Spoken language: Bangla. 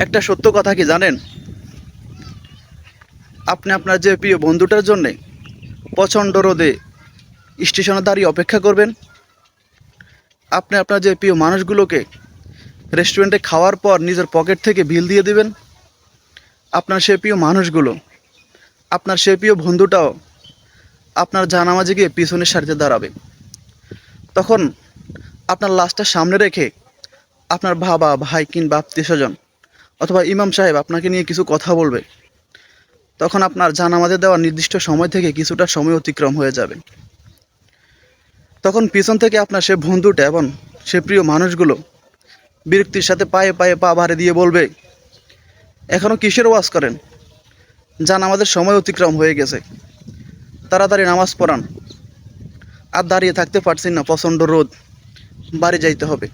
একটা সত্য কথা কি জানেন? আপনি আপনার যে প্রিয় বন্ধুটার জন্যে প্রচণ্ড রোদে স্টেশনে দাঁড়িয়ে অপেক্ষা করবেন। আপনি আপনার যে প্রিয় মানুষগুলোকে রেস্টুরেন্টে খাওয়ার পর নিজের পকেট থেকে বিল দিয়ে দিবেন। আপনার সে প্রিয় মানুষগুলো, আপনার সে প্রিয় বন্ধুটাও আপনার জানামাজে গিয়ে পিছনের সারিতে দাঁড়াবে। তখন আপনার লাশটা সামনে রেখে আপনার বাবা, ভাই কিংবা আত্মীয়স্বজন অথবা ইমাম সাহেব আপনাকে নিয়ে কিছু কথা বলবে। তখন আপনার জানামাজে দেওয়া নির্দিষ্ট সময় থেকে কিছুটা সময় অতিক্রম হয়ে যাবে। তখন পিছন থেকে আপনার সে বন্ধুটা এবং সে প্রিয় মানুষগুলো বিরক্তির সাথে পায়ে পায়ে পা ভারে দিয়ে বলবে, এখনও কিসের ওয়াজ করেন? জানামাজের সময় অতিক্রম হয়ে গেছে, তাড়াতাড়ি নামাজ পড়ান। আর দাঁড়িয়ে থাকতে পারছি না, প্রচণ্ড রোদ, বাড়ি যাইতে হবে।